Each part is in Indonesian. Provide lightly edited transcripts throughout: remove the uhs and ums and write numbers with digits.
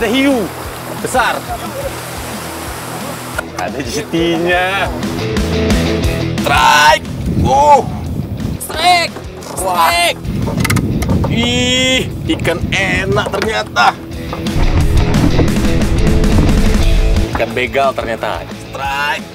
hiu besar. Ada jetinya. Strike. Strike. Wah. Ih, ikan enak ternyata. Ikan begal ternyata. Strike.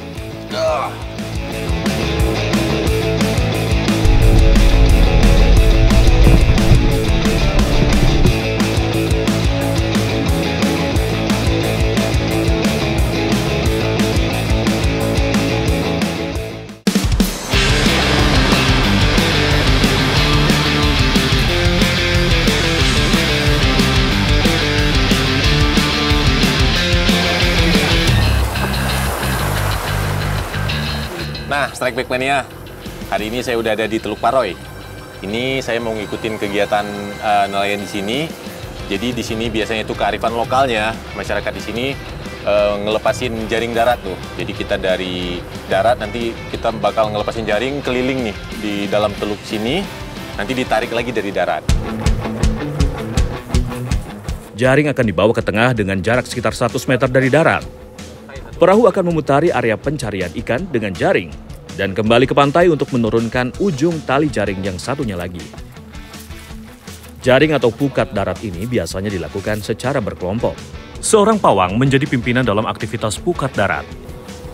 Nah, Strike Back Mania, hari ini saya udah ada di Teluk Paroy. Ini saya mau ngikutin kegiatan nelayan di sini. Jadi di sini biasanya itu kearifan lokalnya, masyarakat di sini ngelepasin jaring darat tuh. Jadi kita dari darat nanti kita bakal ngelepasin jaring keliling nih di dalam teluk sini, nanti ditarik lagi dari darat. Jaring akan dibawa ke tengah dengan jarak sekitar 100 meter dari darat. Perahu akan memutari area pencarian ikan dengan jaring dan kembali ke pantai untuk menurunkan ujung tali jaring yang satunya lagi. Jaring atau pukat darat ini biasanya dilakukan secara berkelompok. Seorang pawang menjadi pimpinan dalam aktivitas pukat darat.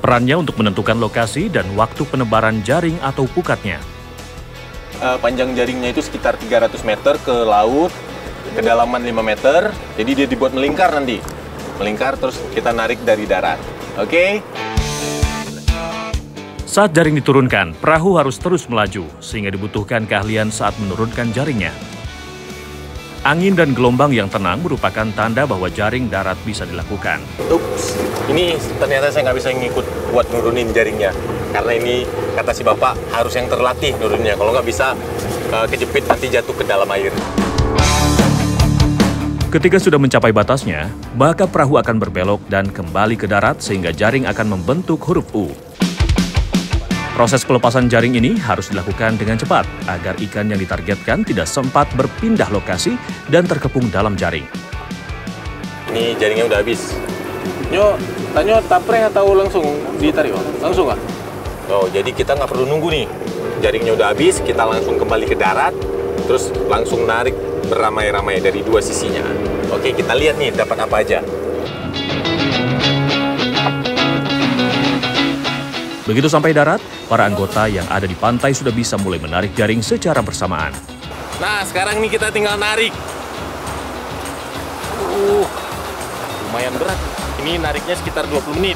Perannya untuk menentukan lokasi dan waktu penebaran jaring atau pukatnya. Panjang jaringnya itu sekitar 300 meter ke laut, kedalaman 5 meter, jadi dia dibuat melingkar nanti. Melingkar terus kita narik dari darat. Oke? Saat jaring diturunkan, perahu harus terus melaju, sehingga dibutuhkan keahlian saat menurunkan jaringnya. Angin dan gelombang yang tenang merupakan tanda bahwa jaring darat bisa dilakukan. Ups, ini ternyata saya nggak bisa ngikut buat nurunin jaringnya. Karena ini, kata si bapak, harus yang terlatih nurunnya. Kalau nggak bisa, kejepit nanti jatuh ke dalam air. Ketika sudah mencapai batasnya, maka perahu akan berbelok dan kembali ke darat sehingga jaring akan membentuk huruf U. Proses pelepasan jaring ini harus dilakukan dengan cepat agar ikan yang ditargetkan tidak sempat berpindah lokasi dan terkepung dalam jaring. Ini jaringnya udah habis. Nyo, tanya tapre atau langsung ditarik? Langsung ah? Oh, jadi kita nggak perlu nunggu nih. Jaringnya udah habis, kita langsung kembali ke darat, terus langsung narik beramai-ramai dari dua sisinya. Oke, kita lihat nih dapat apa aja. Begitu sampai darat, para anggota yang ada di pantai sudah bisa mulai menarik jaring secara bersamaan. Nah, sekarang nih kita tinggal narik. Lumayan berat. Ini nariknya sekitar 20 menit.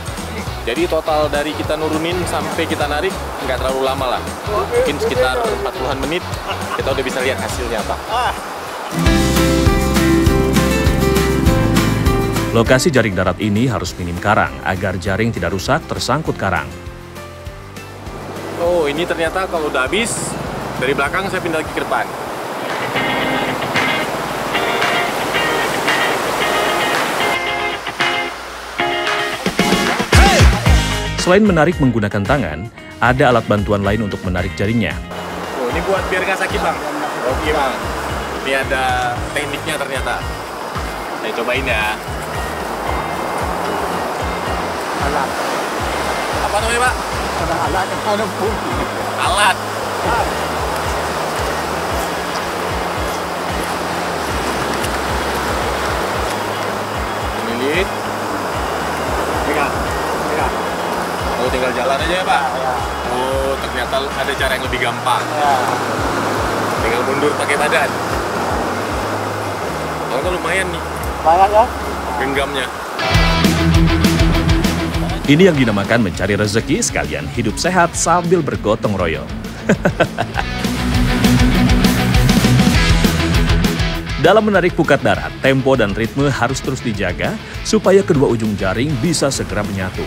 Jadi total dari kita nurunin sampai kita narik nggak terlalu lama lah. Mungkin sekitar 40-an menit, kita udah bisa lihat hasilnya apa. Lokasi jaring darat ini harus minim karang agar jaring tidak rusak tersangkut karang. Oh, ini ternyata kalau udah habis, dari belakang saya pindah lagi ke depan. Selain menarik menggunakan tangan, ada alat bantuan lain untuk menarik jaringnya. Oh, ini buat biar nggak sakit, Bang. Oke, Bang. Ini ada tekniknya ternyata. Saya cobain ya. Alat. Apa namanya, Pak? Ada alat, ada fungsi. Alat. Lilit. Pegang. Oh, tinggal jalan aja ya, Pak? Ya. Oh, ternyata ada cara yang lebih gampang. Ya. Tinggal mundur pakai badan. Kalau kan lumayan nih, Banyak ya? genggamnya. Ini yang dinamakan mencari rezeki sekalian hidup sehat sambil bergotong royong. Dalam menarik pukat darat, tempo dan ritme harus terus dijaga supaya kedua ujung jaring bisa segera menyatu.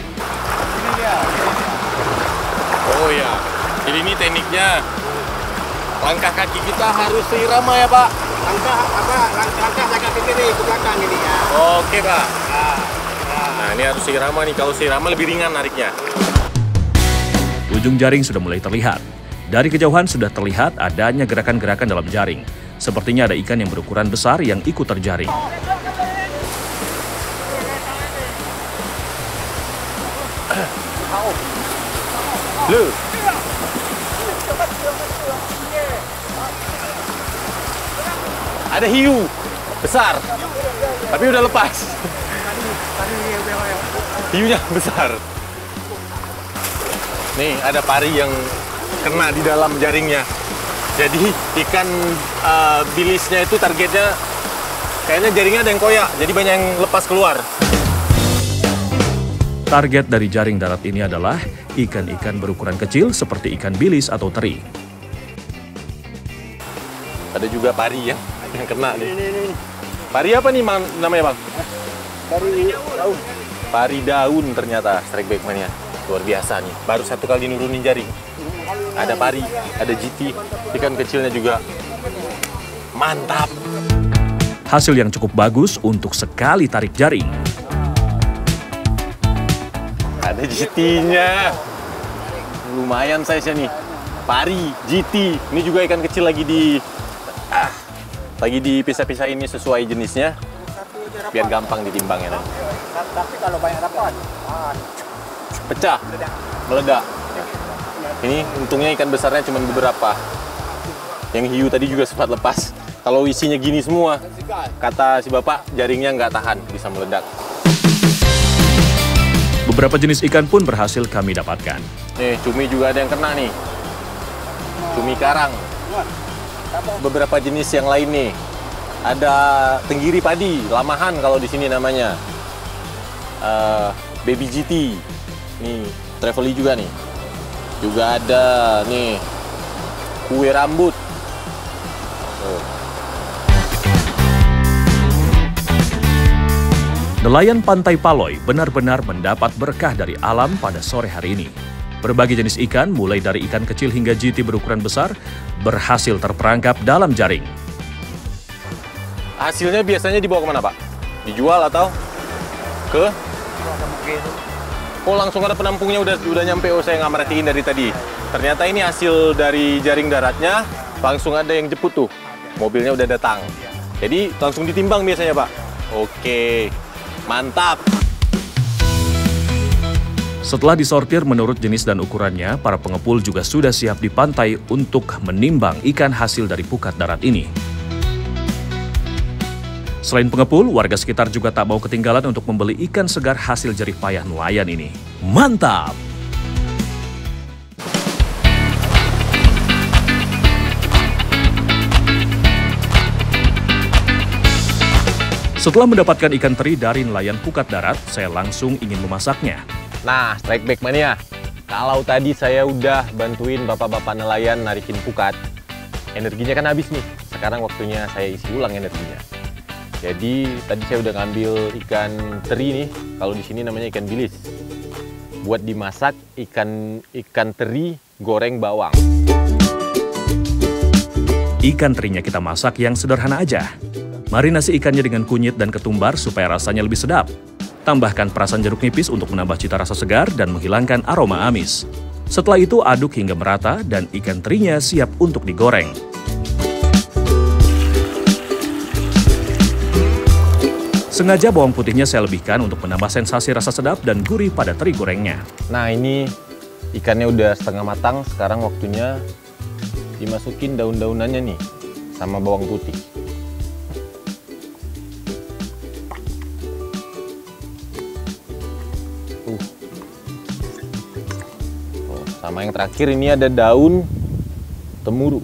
Oh ya, jadi ini tekniknya. Langkah kaki kita harus seirama ya, Pak? Langkah jaga ke kiri, ke belakang ini ya. Oke, Pak. Nah, ini harus seirama nih. Kalau seirama lebih ringan nariknya. Ujung jaring sudah mulai terlihat. Dari kejauhan sudah terlihat adanya gerakan-gerakan dalam jaring. Sepertinya ada ikan yang berukuran besar yang ikut terjaring. Lu. Ada hiu besar, tapi udah lepas. Hiunya besar. Nih ada pari yang kena di dalam jaringnya. Jadi ikan bilisnya itu targetnya kayaknya jaringnya ada yang koyak, jadi banyak yang lepas keluar. Target dari jaring darat ini adalah ikan-ikan berukuran kecil seperti ikan bilis atau teri. Ada juga pari yang kena nih. Pari apa nih namanya bang? Dari daun. Pari daun ternyata strike back mania. Luar biasa nih, baru satu kali nurunin jaring. Ada pari, ada GT, ikan kecilnya juga. Mantap. Hasil yang cukup bagus untuk sekali tarik jaring. Ada GT-nya. Lumayan size-nya nih. Pari, GT. Ini juga ikan kecil lagi dipisah-pisah ini sesuai jenisnya. Biar gampang ditimbangnya nanti. Tapi kalau banyak dapat, Pecah, meledak. Ini untungnya ikan besarnya cuma beberapa. Yang hiu tadi juga sempat lepas. Kalau isinya gini semua, kata si bapak, jaringnya nggak tahan, bisa meledak. Beberapa jenis ikan pun berhasil kami dapatkan. Nih, cumi juga ada yang kena nih. Cumi karang. Beberapa jenis yang lain nih. Ada tenggiri padi, lamahan kalau di sini namanya. Baby GT. Nih, Trevally juga nih. Juga ada nih kue rambut. Nelayan Pantai Paloy benar-benar mendapat berkah dari alam pada sore hari ini. Berbagai jenis ikan, mulai dari ikan kecil hingga GT berukuran besar, berhasil terperangkap dalam jaring. Hasilnya biasanya dibawa kemana, Pak? Dijual atau ke? Oh, langsung ada penampungnya udah nyampe. Oh, saya nggak merhatiin dari tadi. Ternyata ini hasil dari jaring daratnya, langsung ada yang jemput tuh. Mobilnya udah datang. Jadi langsung ditimbang biasanya, Pak. Oke, mantap. Setelah disortir menurut jenis dan ukurannya, para pengepul juga sudah siap di pantai untuk menimbang ikan hasil dari pukat darat ini. Selain pengepul, warga sekitar juga tak mau ketinggalan untuk membeli ikan segar hasil jerih payah nelayan ini. Mantap! Setelah mendapatkan ikan teri dari nelayan pukat darat, saya langsung ingin memasaknya. Nah, strike back mania. Kalau tadi saya udah bantuin bapak-bapak nelayan narikin pukat, energinya kan habis nih. Sekarang waktunya saya isi ulang energinya. Jadi tadi saya udah ngambil ikan teri nih, kalau di sini namanya ikan bilis. Buat dimasak ikan teri goreng bawang. Ikan terinya kita masak yang sederhana aja. Marinasi ikannya dengan kunyit dan ketumbar supaya rasanya lebih sedap. Tambahkan perasan jeruk nipis untuk menambah cita rasa segar dan menghilangkan aroma amis. Setelah itu aduk hingga merata dan ikan terinya siap untuk digoreng. Sengaja bawang putihnya saya lebihkan untuk menambah sensasi rasa sedap dan gurih pada teri gorengnya. Nah, ini ikannya udah setengah matang, sekarang waktunya dimasukin daun-daunannya nih sama bawang putih. Sama yang terakhir ini ada daun temuru.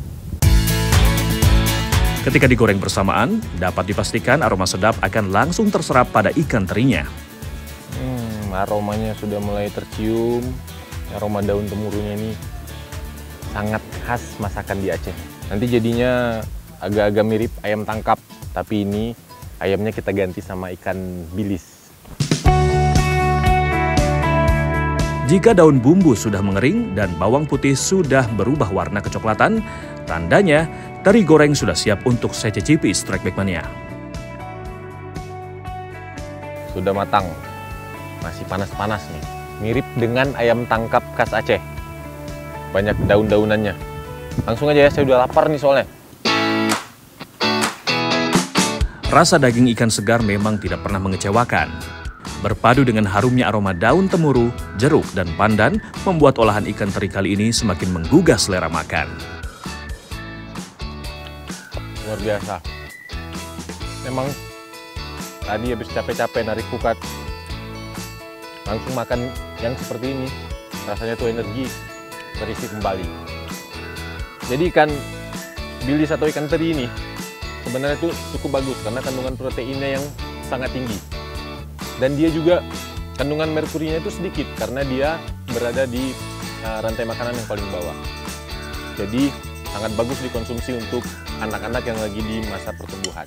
Ketika digoreng bersamaan, dapat dipastikan aroma sedap akan langsung terserap pada ikan terinya. Aromanya sudah mulai tercium. Aroma daun temurunya ini sangat khas masakan di Aceh. Nanti jadinya agak-agak mirip ayam tangkap, tapi ini ayamnya kita ganti sama ikan bilis. Jika daun bumbu sudah mengering dan bawang putih sudah berubah warna kecoklatan, tandanya teri goreng sudah siap untuk saya cicipi, Strike Back Mania. Sudah matang, masih panas-panas nih. Mirip dengan ayam tangkap khas Aceh. Banyak daun-daunannya. Langsung aja ya, saya udah lapar nih soalnya. Rasa daging ikan segar memang tidak pernah mengecewakan. berpadu dengan harumnya aroma daun temuru, jeruk, dan pandan, membuat olahan ikan teri kali ini semakin menggugah selera makan. Luar biasa. Memang tadi habis capek-capek narik pukat, langsung makan yang seperti ini. Rasanya tuh energi terisi kembali. Jadi ikan bilis atau ikan teri ini sebenarnya tuh cukup bagus karena kandungan proteinnya yang sangat tinggi. Dan dia juga kandungan merkurinya itu sedikit karena dia berada di rantai makanan yang paling bawah. Jadi sangat bagus dikonsumsi untuk anak-anak yang lagi di masa pertumbuhan.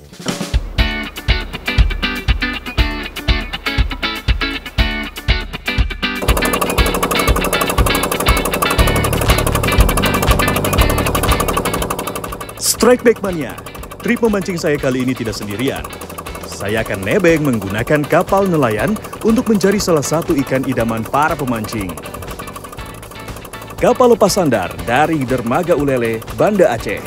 Strike Back Mania, trip memancing saya kali ini tidak sendirian. Saya akan nebeng menggunakan kapal nelayan untuk mencari salah satu ikan idaman para pemancing. Kapal lepas sandar dari Dermaga Ulele, Banda Aceh.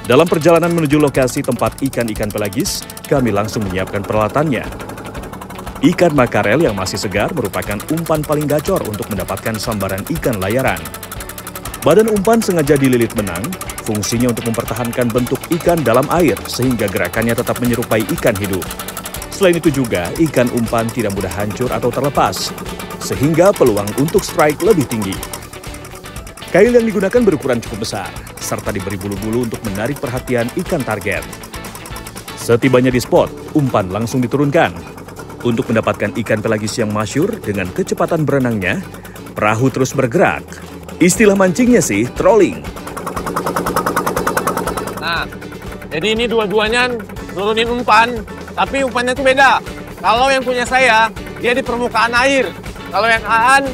Dalam perjalanan menuju lokasi tempat ikan-ikan pelagis, kami langsung menyiapkan peralatannya. Ikan makarel yang masih segar merupakan umpan paling gacor untuk mendapatkan sambaran ikan layaran. Badan umpan sengaja dililit benang, fungsinya untuk mempertahankan bentuk ikan dalam air sehingga gerakannya tetap menyerupai ikan hidup. Selain itu juga, ikan umpan tidak mudah hancur atau terlepas, sehingga peluang untuk strike lebih tinggi. Kail yang digunakan berukuran cukup besar, serta diberi bulu-bulu untuk menarik perhatian ikan target. Setibanya di spot, umpan langsung diturunkan. Untuk mendapatkan ikan pelagis yang masyhur dengan kecepatan berenangnya, perahu terus bergerak. Istilah mancingnya sih, trolling. Nah, jadi ini dua-duanya nurunin umpan, tapi umpannya itu beda. Kalau yang punya saya, dia di permukaan air. Kalau yang Aan,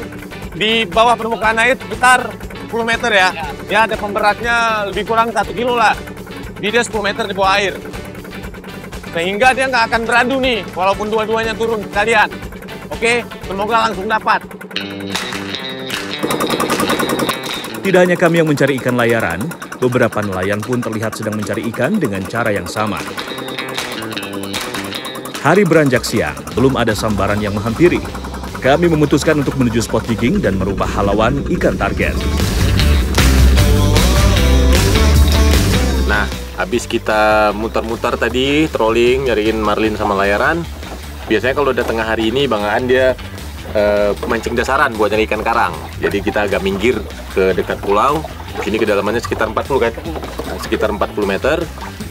di bawah permukaan air sekitar 10 meter ya. Ya ada pemberatnya lebih kurang 1 kilo lah. Dia 10 meter di bawah air. Sehingga dia nggak akan beradu nih, walaupun dua-duanya turun sekalian. Oke, semoga langsung dapat. Tidak hanya kami yang mencari ikan layaran, beberapa nelayan pun terlihat sedang mencari ikan dengan cara yang sama. Hari beranjak siang, belum ada sambaran yang menghampiri. Kami memutuskan untuk menuju spot jigging dan merubah halauan ikan target. Nah, habis kita muter-muter tadi, trolling, nyariin marlin sama layaran. Biasanya kalau udah tengah hari ini, Bang Aan dia mancing dasaran buat nyari ikan karang. Jadi kita agak minggir ke dekat pulau. Di sini kedalamannya sekitar 40 kan? Nah, sekitar 40 meter.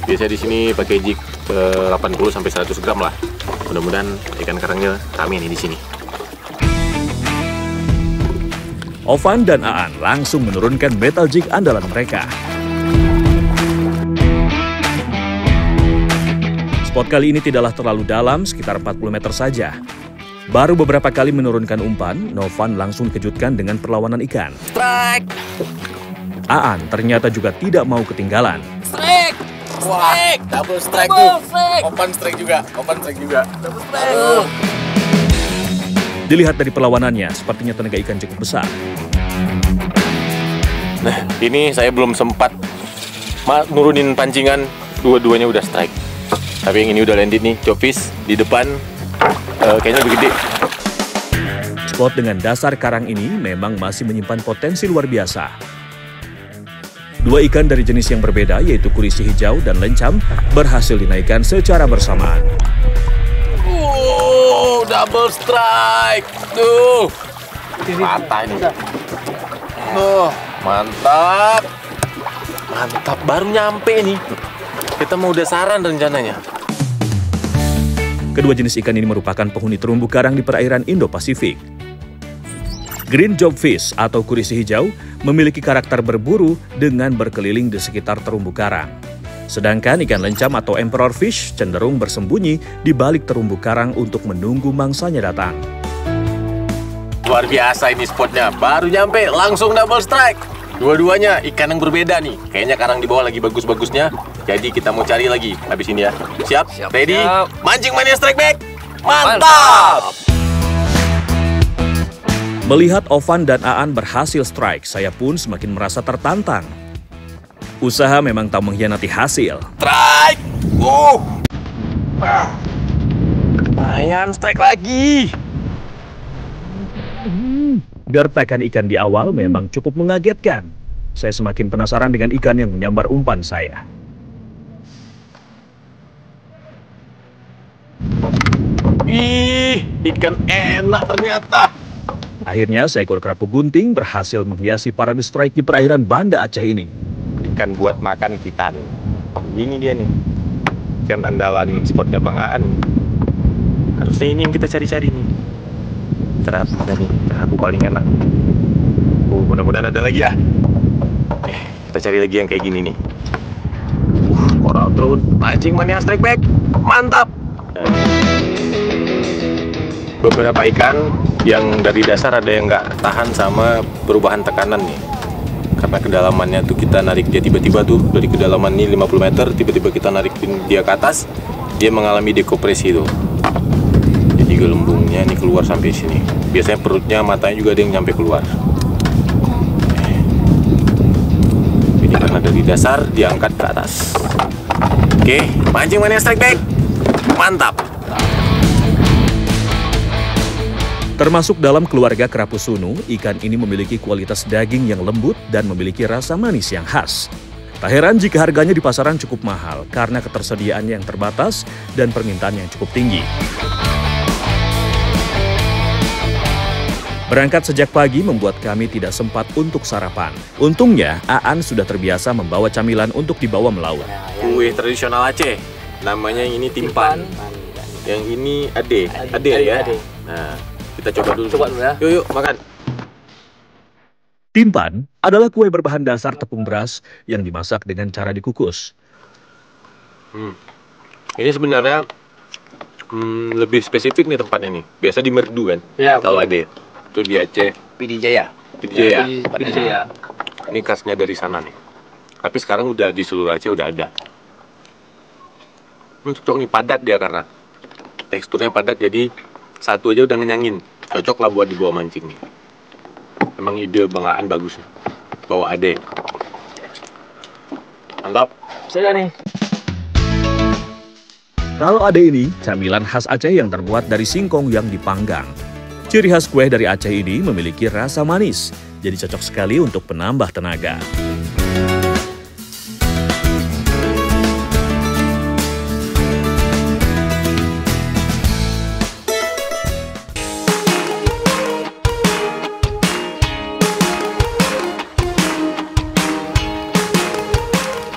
Biasanya di sini pakai jig 80 sampai 100 gram lah. Mudah-mudahan ikan karangnya rame nih di sini. Ovan dan Aan langsung menurunkan metal jig andalan mereka. Spot kali ini tidaklah terlalu dalam, sekitar 40 meter saja. Baru beberapa kali menurunkan umpan, Novan langsung dikejutkan dengan perlawanan ikan. Strike! Aan ternyata juga tidak mau ketinggalan. Strike! Wah, Strike! double strike Double tuh. strike! Open strike juga, open strike juga. Double strike! Dilihat dari perlawanannya, sepertinya tenaga ikan cukup besar. Nah, ini saya belum sempat nurunin pancingan, dua-duanya udah strike. Tapi yang ini udah landed nih, chopfish di depan, kayaknya lebih gede. Spot dengan dasar karang ini memang masih menyimpan potensi luar biasa. Dua ikan dari jenis yang berbeda, yaitu kurisi hijau dan lencam, berhasil dinaikkan secara bersamaan. Double strike. Tuh. Patah ini. Mantap. Mantap, baru nyampe nih. Kita mau dasaran rencananya. Kedua jenis ikan ini merupakan penghuni terumbu karang di perairan Indo-Pasifik. Green jobfish atau kurisi hijau memiliki karakter berburu dengan berkeliling di sekitar terumbu karang. Sedangkan ikan lencam atau emperor fish cenderung bersembunyi di balik terumbu karang untuk menunggu mangsanya datang. Luar biasa ini spotnya, baru nyampe langsung double strike. Dua-duanya ikan yang berbeda nih. Kayaknya karang di bawah lagi bagus-bagusnya. Jadi kita mau cari lagi habis ini ya. Siap? Ready? Siap. Mancing mania strike back. Mantap! Melihat Ovan dan Aan berhasil strike, saya pun semakin merasa tertantang. Usaha memang tak mengkhianati hasil. Strike! Lumayan, strike lagi. Gertakan ikan di awal memang cukup mengagetkan. Saya semakin penasaran dengan ikan yang menyambar umpan saya. Ih, ikan enak ternyata. Akhirnya seekor kerapu gunting berhasil menghiasi parade strike di perairan Banda Aceh ini. Ikan buat makan kita nih. Ini dia nih. Ikan andalan spotnya Bang Aan. Harusnya ini yang kita cari-cari nih. Ternyata nih, kerapu paling enak. Mudah-mudahan ada lagi ya. Kita cari lagi yang kayak gini nih. Coral trout, mancing mania strike back. Mantap. Beberapa ikan yang dari dasar ada yang nggak tahan sama perubahan tekanan nih. Karena kedalamannya tuh kita narik dia tiba-tiba tuh dari kedalaman ini 50 meter, tiba-tiba kita narikin dia ke atas, dia mengalami dekompresi tuh. Jadi gelembungnya ini keluar sampai sini. Biasanya perutnya, matanya juga ada yang nyampe keluar. Ini karena dari dasar diangkat ke atas. Oke, mancing mania strike back. Mantap. Termasuk dalam keluarga kerapu sunu, ikan ini memiliki kualitas daging yang lembut dan memiliki rasa manis yang khas. Tak heran jika harganya di pasaran cukup mahal karena ketersediaannya yang terbatas dan permintaan yang cukup tinggi. Berangkat sejak pagi membuat kami tidak sempat untuk sarapan. Untungnya, Aan sudah terbiasa membawa camilan untuk dibawa melaut. Kue tradisional Aceh. Namanya yang ini timpan. Yang ini ade. Ade ya. Nah, kita coba dulu. Coba dulu ya. Yuk, makan. Timpan adalah kue berbahan dasar tepung beras yang dimasak dengan cara dikukus. Ini sebenarnya lebih spesifik nih tempatnya nih. Biasa di Merdu kan? Ya. Kalau ade. Itu di Aceh. PD Jaya. Ini khasnya dari sana nih. Tapi sekarang udah di seluruh Aceh udah ada. Cocok nih, padat dia karena teksturnya padat, jadi satu aja udah ngenyangin. Cocok lah buat dibawa mancing nih. Emang ide Bang Aan bagus nih. Bawa ade. Mantap. Saya nih. Kalau ade ini, camilan khas Aceh yang terbuat dari singkong yang dipanggang. Ciri khas kue dari Aceh ini memiliki rasa manis, jadi cocok sekali untuk penambah tenaga.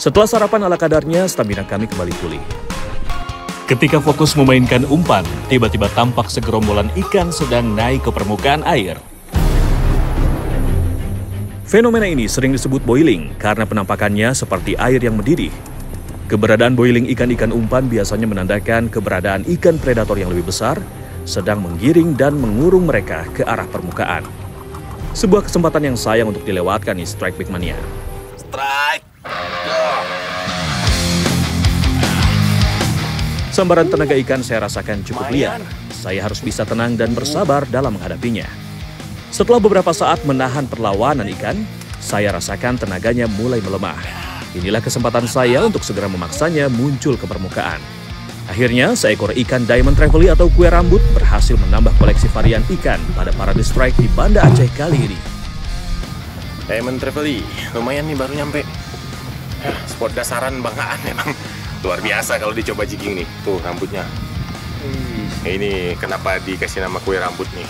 Setelah sarapan ala kadarnya, stamina kami kembali pulih. Ketika fokus memainkan umpan, tiba-tiba tampak segerombolan ikan sedang naik ke permukaan air. Fenomena ini sering disebut boiling karena penampakannya seperti air yang mendidih. Keberadaan boiling ikan-ikan umpan biasanya menandakan keberadaan ikan predator yang lebih besar sedang menggiring dan mengurung mereka ke arah permukaan. Sebuah kesempatan yang sayang untuk dilewatkan nih Strike Big Mania. Strike. Sambaran tenaga ikan saya rasakan cukup liar. Saya harus bisa tenang dan bersabar dalam menghadapinya. Setelah beberapa saat menahan perlawanan ikan, saya rasakan tenaganya mulai melemah. Inilah kesempatan saya untuk segera memaksanya muncul ke permukaan. Akhirnya, seekor ikan Diamond Trevally atau kue rambut berhasil menambah koleksi varian ikan pada parade strike di Banda Aceh kali ini. Diamond Trevally, lumayan nih baru nyampe. Spot dasaran Bang Aan memang luar biasa kalau dicoba jigging nih. Tuh rambutnya. Ini kenapa dikasih nama kue rambut nih.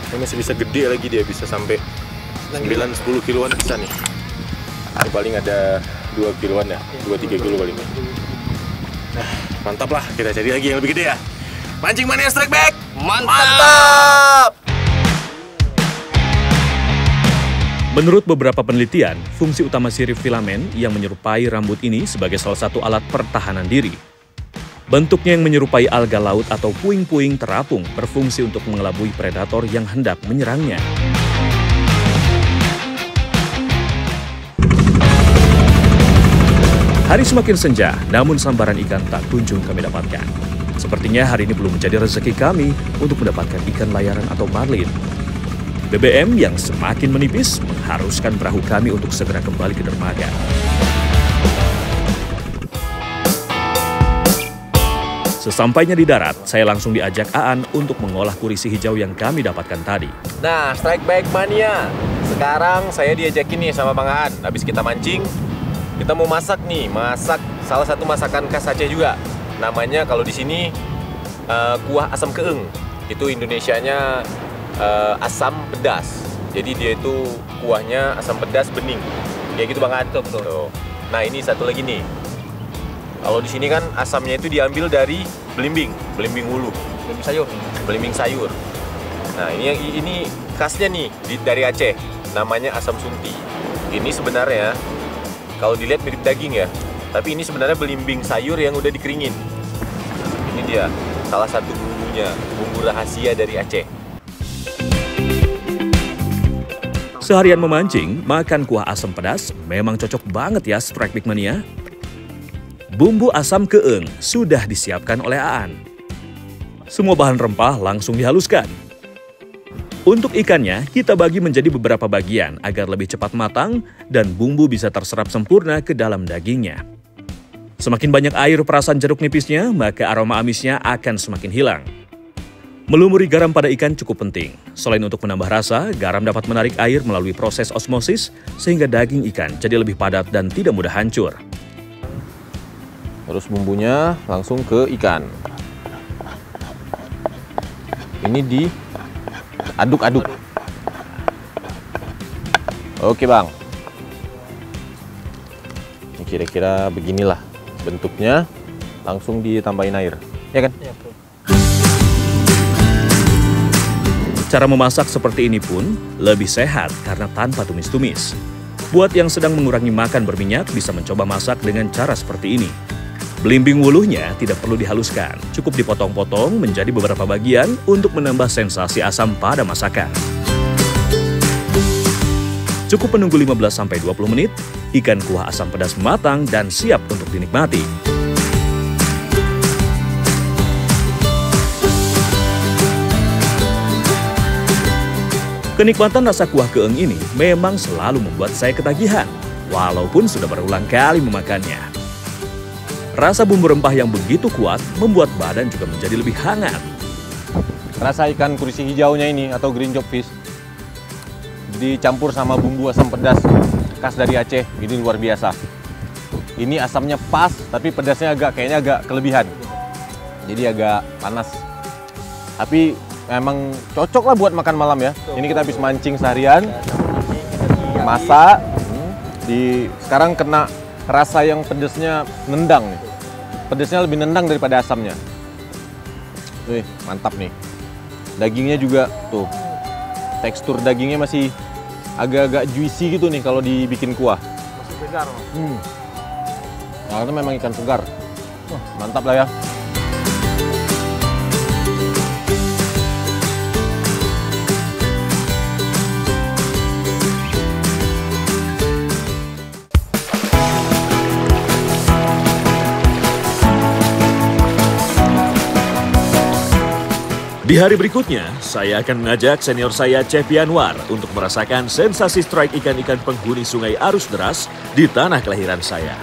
Ini masih bisa gede lagi, dia bisa sampai 9-10 kiloan bisa nih. Ini paling ada 2 kiloan ya, 2-3 kilo paling. Mantap lah, kita cari lagi yang lebih gede ya. Mancing Mania Strike Back. Mantap! Menurut beberapa penelitian, fungsi utama sirip filamen yang menyerupai rambut ini sebagai salah satu alat pertahanan diri. Bentuknya yang menyerupai alga laut atau puing-puing terapung berfungsi untuk mengelabui predator yang hendak menyerangnya. Hari semakin senja, namun sambaran ikan tak kunjung kami dapatkan. Sepertinya hari ini belum menjadi rezeki kami untuk mendapatkan ikan layaran atau marlin. BBM yang semakin menipis mengharuskan perahu kami untuk segera kembali ke dermaga. Sesampainya di darat, saya langsung diajak Aan untuk mengolah kurisi hijau yang kami dapatkan tadi. Nah, Strike Back Mania. Sekarang saya diajakin nih sama Bang Aan. Habis kita mancing, kita mau masak nih. Masak salah satu masakan khas Aceh juga. Namanya kalau di sini kuah asam keeng. Itu Indonesianya asam pedas. Jadi dia itu kuahnya asam pedas bening. Kayak gitu Bang Aan. Betul. Nah, ini satu lagi nih. Kalau di sini kan asamnya itu diambil dari belimbing hulu, belimbing sayur. Nah, ini khasnya nih dari Aceh, namanya asam sunti. Ini sebenarnya kalau dilihat mirip daging ya, tapi ini sebenarnya belimbing sayur yang udah dikeringin. Ini dia salah satu bumbunya, bumbu rahasia dari Aceh. Seharian memancing, makan kuah asam pedas memang cocok banget ya Strike Back Mania. Bumbu asam keeng sudah disiapkan oleh Aan. Semua bahan rempah langsung dihaluskan. Untuk ikannya, kita bagi menjadi beberapa bagian agar lebih cepat matang dan bumbu bisa terserap sempurna ke dalam dagingnya. Semakin banyak air perasan jeruk nipisnya, maka aroma amisnya akan semakin hilang. Melumuri garam pada ikan cukup penting. Selain untuk menambah rasa, garam dapat menarik air melalui proses osmosis sehingga daging ikan jadi lebih padat dan tidak mudah hancur. Terus bumbunya langsung ke ikan. Ini diaduk-aduk. Oke Bang. Ini kira-kira beginilah bentuknya. Langsung ditambahin air. Ya kan? Iya, betul. Cara memasak seperti ini pun lebih sehat karena tanpa tumis-tumis. Buat yang sedang mengurangi makan berminyak bisa mencoba masak dengan cara seperti ini. Belimbing wuluhnya tidak perlu dihaluskan, cukup dipotong-potong menjadi beberapa bagian untuk menambah sensasi asam pada masakan. Cukup menunggu 15-20 menit, ikan kuah asam pedas matang dan siap untuk dinikmati. Kenikmatan rasa kuah keeng ini memang selalu membuat saya ketagihan, walaupun sudah berulang kali memakannya. Rasa bumbu rempah yang begitu kuat membuat badan juga menjadi lebih hangat. Rasa ikan kurisi hijaunya ini atau green job fish dicampur sama bumbu asam pedas khas dari Aceh, ini luar biasa. Ini asamnya pas, tapi pedasnya kayaknya agak kelebihan. Jadi agak panas. Tapi emang cocok lah buat makan malam ya. Ini kita habis mancing seharian, masak. Sekarang kena rasa yang pedasnya nendang nih. Pedasnya lebih nendang daripada asamnya. Mantap nih. Dagingnya juga tuh. Tekstur dagingnya masih agak-agak juicy gitu nih kalau dibikin kuah. Masih segar. Nah, itu memang ikan segar. Mantap lah ya. Di hari berikutnya, saya akan mengajak senior saya Chef Yanwar untuk merasakan sensasi strike ikan-ikan penghuni sungai arus deras di tanah kelahiran saya.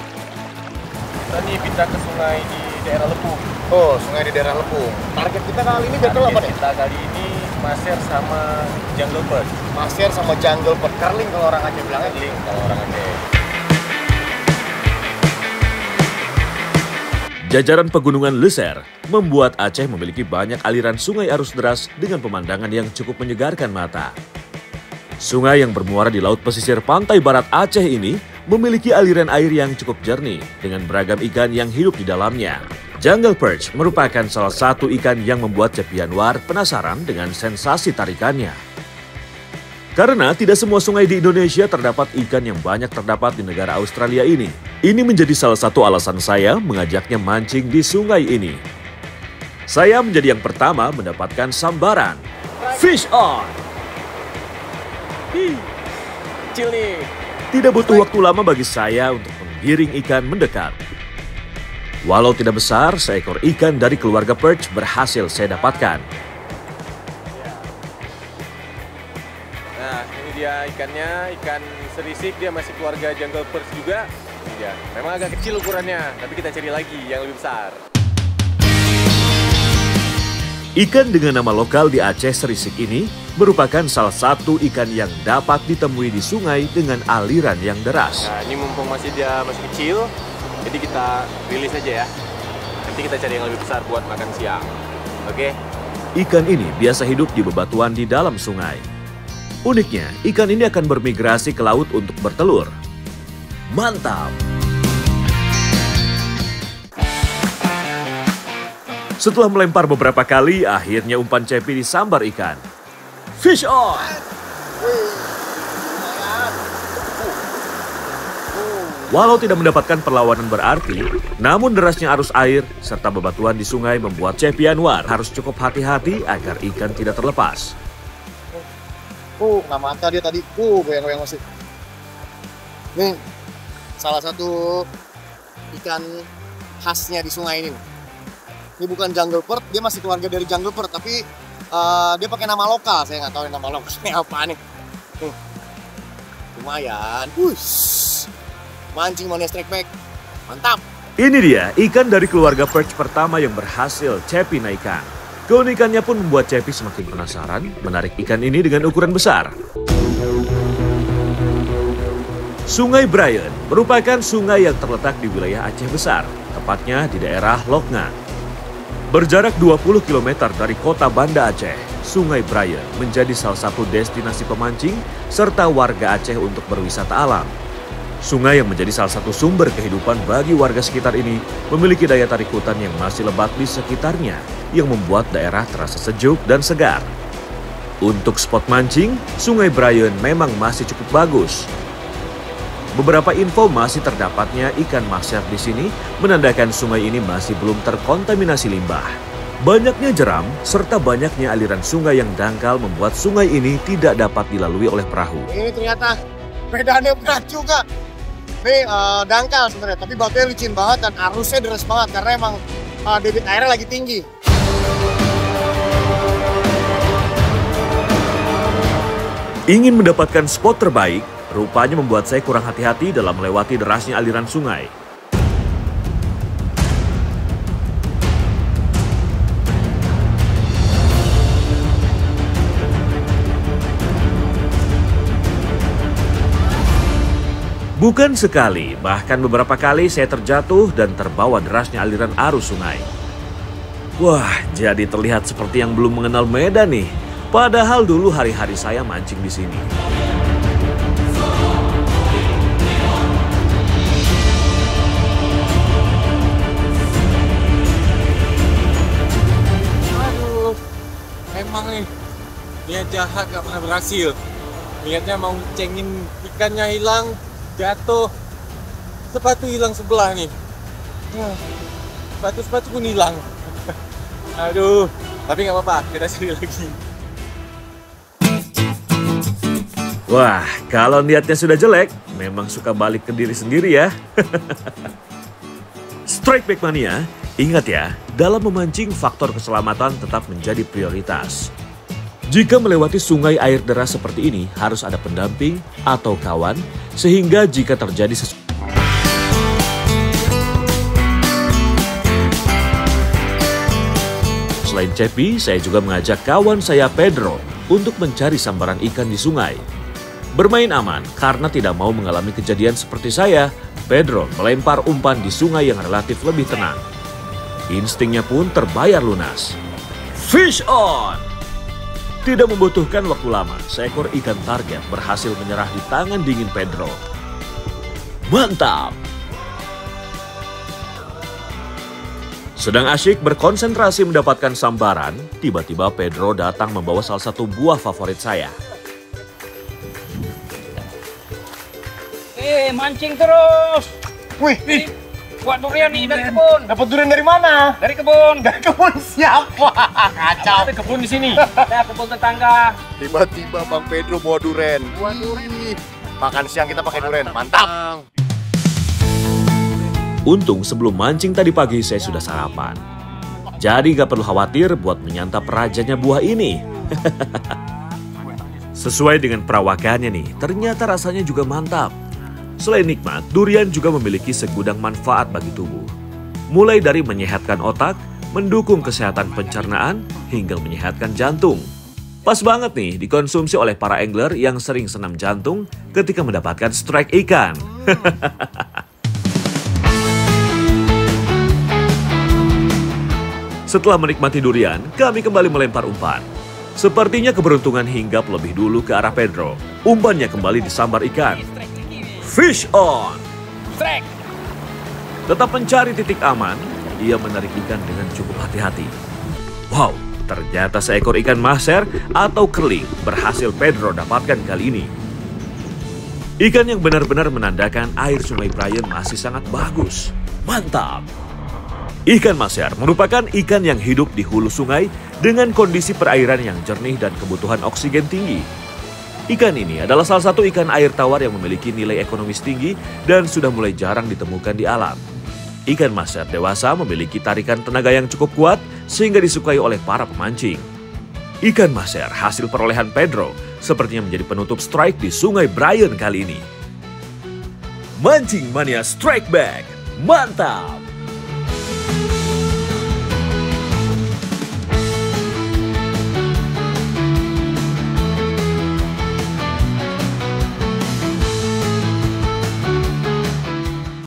Kita nih pindah ke sungai di daerah Lepung. Oh, sungai di daerah Lepung. Target kita kali ini battle apa nih? Kita kali ini Maser sama Jungle Bird. Maser sama Jungle Bird. Curling kalau orang Aceh bilangnya. Curling kalau orang Aceh. Jajaran pegunungan Leser membuat Aceh memiliki banyak aliran sungai arus deras dengan pemandangan yang cukup menyegarkan mata. Sungai yang bermuara di laut pesisir pantai barat Aceh ini memiliki aliran air yang cukup jernih dengan beragam ikan yang hidup di dalamnya. Jungle Perch merupakan salah satu ikan yang membuat Chef Yanwar penasaran dengan sensasi tarikannya. Karena tidak semua sungai di Indonesia terdapat ikan yang banyak terdapat di negara Australia ini. Ini menjadi salah satu alasan saya mengajaknya mancing di sungai ini. Saya menjadi yang pertama mendapatkan sambaran. Fish on! Kecil nih. Tidak butuh waktu lama bagi saya untuk menggiring ikan mendekat. Walau tidak besar, seekor ikan dari keluarga perch berhasil saya dapatkan. Nah, ini dia ikannya, ikan serisik, dia masih keluarga Jungle Perch juga. Ini dia. Memang agak kecil ukurannya, tapi kita cari lagi yang lebih besar. Ikan dengan nama lokal di Aceh Serisik ini merupakan salah satu ikan yang dapat ditemui di sungai dengan aliran yang deras. Nah, ini mumpung masih kecil, jadi kita rilis aja ya. Nanti kita cari yang lebih besar buat makan siang. Oke? Ikan ini biasa hidup di bebatuan di dalam sungai. Uniknya, ikan ini akan bermigrasi ke laut untuk bertelur. Mantap! Setelah melempar beberapa kali, akhirnya umpan Cepi disambar ikan. Fish on! Walau tidak mendapatkan perlawanan berarti, namun derasnya arus air serta bebatuan di sungai membuat Cepi Anwar harus cukup hati-hati agar ikan tidak terlepas. Kena mata dia tadi. Goyang-goyang masih. Nih, salah satu ikan khasnya di sungai ini. Ini bukan jungle perch, dia masih keluarga dari jungle perch, tapi dia pakai nama lokal. Saya nggak tahu nama lokalnya apa nih. Lumayan. Mancing money strike back. Mantap. Ini dia ikan dari keluarga perch pertama yang berhasil Cepi naikkan. Keunikannya pun membuat Cepi semakin penasaran menarik ikan ini dengan ukuran besar. Sungai Brian merupakan sungai yang terletak di wilayah Aceh Besar, tepatnya di daerah Lokngan. Berjarak 20 km dari kota Banda Aceh, Sungai Brian menjadi salah satu destinasi pemancing serta warga Aceh untuk berwisata alam. Sungai yang menjadi salah satu sumber kehidupan bagi warga sekitar ini memiliki daya tarik hutan yang masih lebat di sekitarnya yang membuat daerah terasa sejuk dan segar. Untuk spot mancing, Sungai Brian memang masih cukup bagus. Beberapa info masih terdapatnya ikan masyar di sini menandakan sungai ini masih belum terkontaminasi limbah. Banyaknya jeram serta banyaknya aliran sungai yang dangkal membuat sungai ini tidak dapat dilalui oleh perahu. Ini ternyata medannya berat juga. Ini dangkal sebenarnya, tapi batunya licin banget dan arusnya deras banget karena emang debit airnya lagi tinggi. Ingin mendapatkan spot terbaik, rupanya membuat saya kurang hati-hati dalam melewati derasnya aliran sungai. Bukan sekali, bahkan beberapa kali saya terjatuh dan terbawa derasnya aliran arus sungai. Wah, jadi terlihat seperti yang belum mengenal medan nih. Padahal dulu hari-hari saya mancing di sini. Aduh, emang nih niat jahat gak pernah berhasil. Niatnya mau cengin ikannya hilang, jatuh, sepatu hilang sebelah nih. Sepatu pun hilang. Aduh, tapi nggak apa-apa, kita cari lagi. Wah, kalau niatnya sudah jelek, memang suka balik ke diri sendiri ya. Strike Back Mania, ingat ya, dalam memancing faktor keselamatan tetap menjadi prioritas. Jika melewati sungai air deras seperti ini, harus ada pendamping atau kawan, sehingga jika terjadi sesuatu. Selain Cepi, saya juga mengajak kawan saya Pedro untuk mencari sambaran ikan di sungai. Bermain aman karena tidak mau mengalami kejadian seperti saya, Pedro melempar umpan di sungai yang relatif lebih tenang. Instingnya pun terbayar lunas. Fish on! Tidak membutuhkan waktu lama, seekor ikan target berhasil menyerah di tangan dingin Pedro. Mantap! Sedang asyik berkonsentrasi mendapatkan sambaran, tiba-tiba Pedro datang membawa salah satu buah favorit saya. Mancing terus. Wih, Buat durian nih dari kebun. dapat durian dari mana? Dari kebun. Dari kebun siapa? Kacau. Ada kebun di sini. Ada kebun tetangga. Tiba-tiba Bang Pedro bawa durian. Makan siang kita pakai durian, mantap. Untung sebelum mancing tadi pagi saya sudah sarapan. Jadi gak perlu khawatir buat menyantap rajanya buah ini. Sesuai dengan perawakannya nih, ternyata rasanya juga mantap. Selain nikmat, durian juga memiliki segudang manfaat bagi tubuh. Mulai dari menyehatkan otak, mendukung kesehatan pencernaan hingga menyehatkan jantung. Pas banget nih dikonsumsi oleh para angler yang sering senam jantung ketika mendapatkan strike ikan. Setelah menikmati durian, kami kembali melempar umpan. Sepertinya keberuntungan hinggap lebih dulu ke arah Pedro. Umpannya kembali disambar ikan. Fish on! Strike. Tetap mencari titik aman, ia menarik ikan dengan cukup hati-hati. Wow, ternyata seekor ikan maser atau kerling berhasil Pedro dapatkan kali ini. Ikan yang benar-benar menandakan air Sungai Brayan masih sangat bagus. Mantap! Ikan maser merupakan ikan yang hidup di hulu sungai dengan kondisi perairan yang jernih dan kebutuhan oksigen tinggi. Ikan ini adalah salah satu ikan air tawar yang memiliki nilai ekonomis tinggi dan sudah mulai jarang ditemukan di alam. Ikan maser dewasa memiliki tarikan tenaga yang cukup kuat sehingga disukai oleh para pemancing. Ikan maser hasil perolehan Pedro sepertinya menjadi penutup strike di Sungai Brayan kali ini. Mancing Mania Strike Back, mantap!